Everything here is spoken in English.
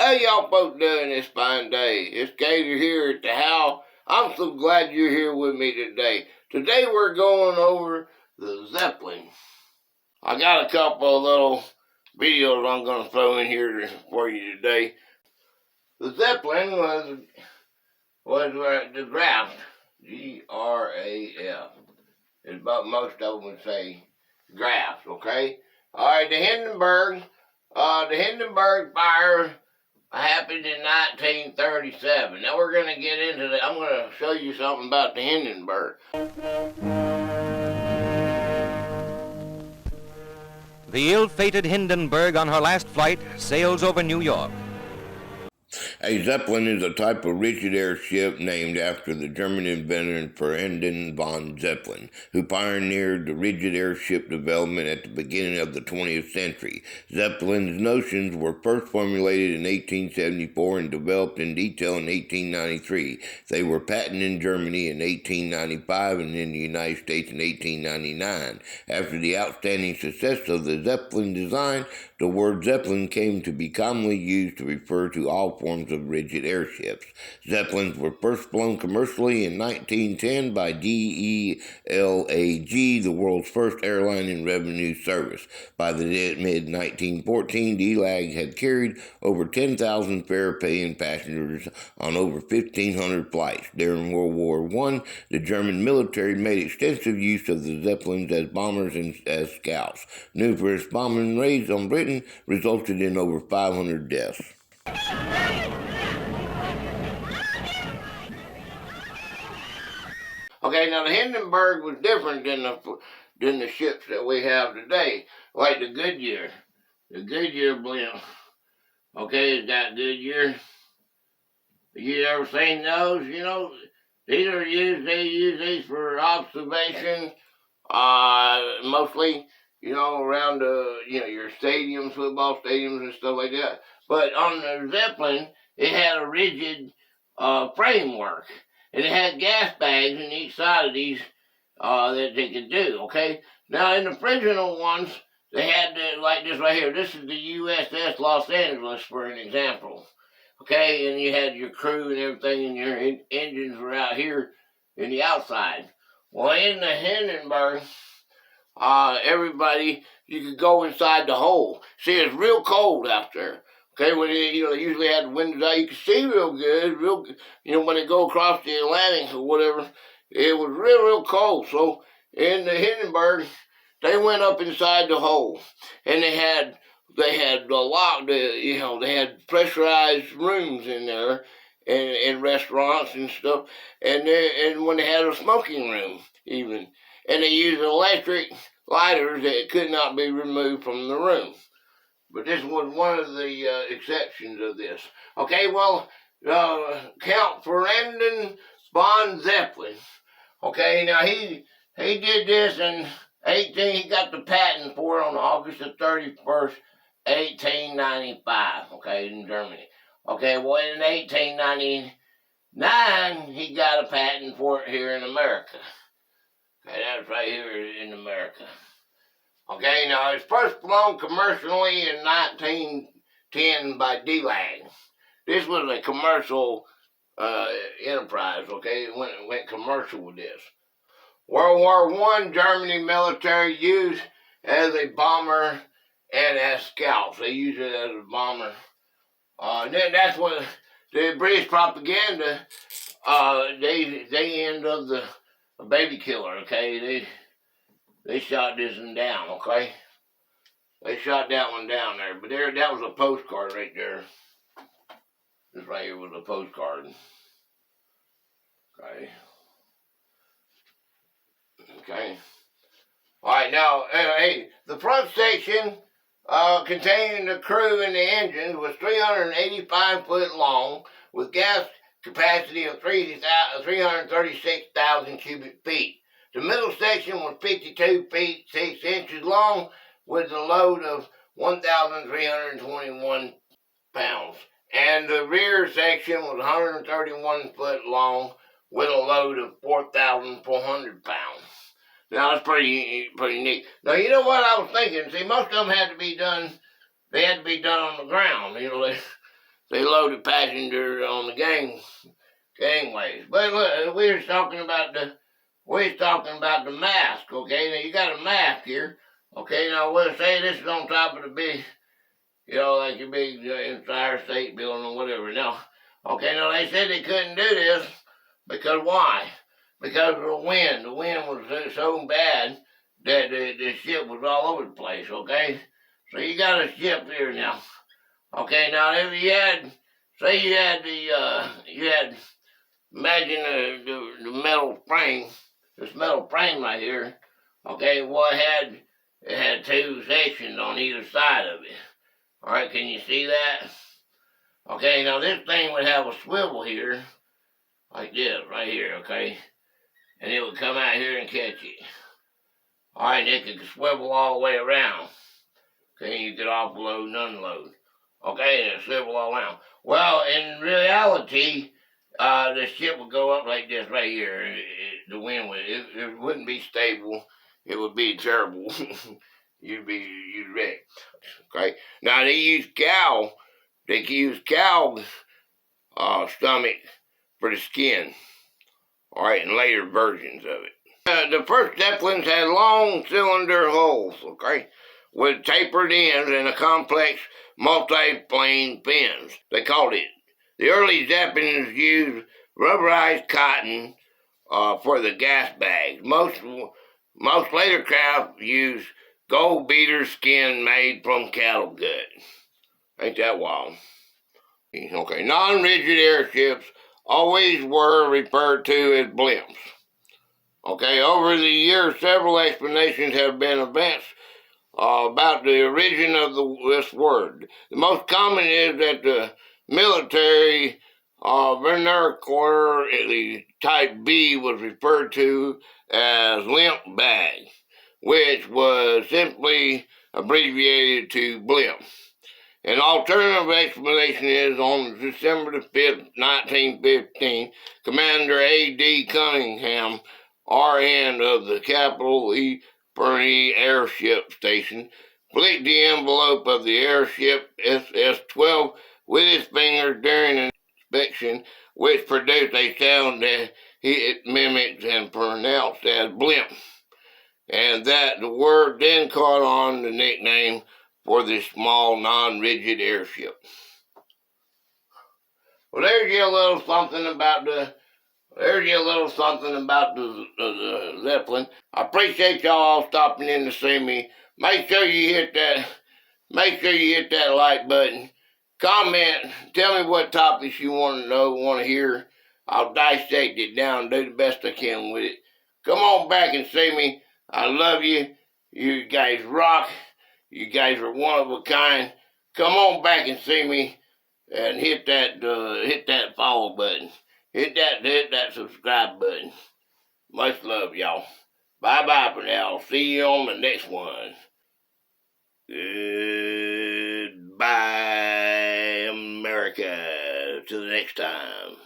How y'all folks doing this fine day? It's Gator here at the house. I'm so glad you're here with me today. Today we're going over the Zeppelin. I got a couple of little videos I'm going to throw in here for you today. The Zeppelin was the Graft, G-R-A-F. It's about most of them would say Graft, okay? All right, the Hindenburg fire happened in 1937. Now we're going to get into that. I'm going to show you something about the Hindenburg. The ill-fated Hindenburg on her last flight sails over New York. A Zeppelin is a type of rigid airship named after the German inventor Ferdinand von Zeppelin, who pioneered the rigid airship development at the beginning of the 20th century. Zeppelin's notions were first formulated in 1874 and developed in detail in 1893. They were patented in Germany in 1895 and in the United States in 1899. After the outstanding success of the Zeppelin design, the word Zeppelin came to be commonly used to refer to all forms of rigid airships. Zeppelins were first flown commercially in 1910 by DELAG, the world's first airline in revenue service. By the mid-1914, DELAG had carried over 10,000 fare-paying passengers on over 1,500 flights. During World War I, the German military made extensive use of the Zeppelins as bombers and as scouts. Numerous bombing raids on Britain resulted in over 500 deaths. Okay, now the Hindenburg was different than the ships that we have today, like the Goodyear Blimp. Okay, that Goodyear. You ever seen those? You know, they use these for observation, mostly, you know, around your stadiums, football stadiums and stuff like that. But on the Zeppelin, it had a rigid framework, and it had gas bags in each side of these that they could do, okay? Now, in the original ones, they had like this right here. This is the USS Los Angeles, for an example, okay? And you had your crew and everything, and your engines were out here in the outside. Well, in the Hindenburg, everybody, you could go inside the hole. See, it's real cold out there. Okay, when they usually had the windows out, you could see real good, when they go across the Atlantic or whatever, it was real cold. So in the Hindenburg, they went up inside the hole, and they had they had pressurized rooms in there, and restaurants and stuff, and when they had a smoking room even, and they used electric lighters that could not be removed from the room. But this was one of the exceptions of this. Okay, well, Count Ferdinand von Zeppelin. Okay, now he did this in he got the patent for it on August the 31st, 1895, okay, in Germany. Okay, well, in 1899, he got a patent for it here in America. Okay, that's right here in America. Okay, now it's first flown commercially in 1910 by DELAG. This was a commercial enterprise, okay? It went commercial with this. World War I, Germany military used as a bomber and as scouts. They used it as a bomber. Then that's what the British propaganda, they end up the baby killer, okay? They shot this one down, okay? They shot that one down there. But that was a postcard right there. This right here was a postcard. Okay. All right, now, hey, the front section containing the crew and the engines was 385 foot long with gas capacity of 336,000 cubic feet. The middle section was 52 feet 6 inches long with a load of 1,321 pounds. And the rear section was 131 foot long with a load of 4,400 pounds. Now, that's pretty neat. Now, you know what I was thinking? See, most of them had to be done, they had to be done on the ground. They loaded passengers on the gangways. But look, we was talking about the mask. Okay, now you got a mask here. Okay, now we'll say this is on top of the big, like your big Empire State Building or whatever. Now, okay, now they said they couldn't do this because why? Because of the wind. The wind was so bad that the ship was all over the place. Okay, so you got a ship here now. Okay, now if you had, say imagine the metal frame, this metal frame right here. Okay, it had two sections on either side of it. All right, can you see that? Okay, now this thing would have a swivel here, like this, right here, okay? And it would come out here and catch it. All right, and it could swivel all the way around. Okay, you could offload and unload. Okay, and it swivel all around. Well, in reality, the ship would go up like this right here. The wind would, it wouldn't be stable. It would be terrible. you'd wreck. Okay, now they use cow stomach for the skin. All right, and later versions of it. The first Zeppelins had long cylinder hulls, okay, with tapered ends and a complex multi-plane fins, they called it. The early Zeppelins used rubberized cotton for the gas bags. Most later craft used gold beater skin made from cattle gut. Ain't that wild? Okay, non-rigid airships always were referred to as blimps. Okay, over the years, several explanations have been advanced about the origin of this word. The most common is that the military vernacular, the type B, was referred to as limp bag, which was simply abbreviated to blimp. An alternative explanation is on December the 5th, 1915, Commander A.D. Cunningham, RN of the Capital E. Fernie Airship Station, flicked the envelope of the airship SS-12 with his fingers during an inspection, which produced a sound that he mimicked and pronounced as blimp, and that the word then caught on the nickname for this small, non-rigid airship. Well, there's you a little something about the Zeppelin. I appreciate y'all stopping in to see me. Make sure you hit that like button. Comment, tell me what topics you want to know, want to hear. I'll dissect it down and do the best I can with it. Come on back and see me. I love you. You guys rock. You guys are one of a kind. Come on back and see me and hit that follow button. Hit that subscribe button. Much love, y'all. Bye-bye for now. See you on the next one. Goodbye, America. Till the next time.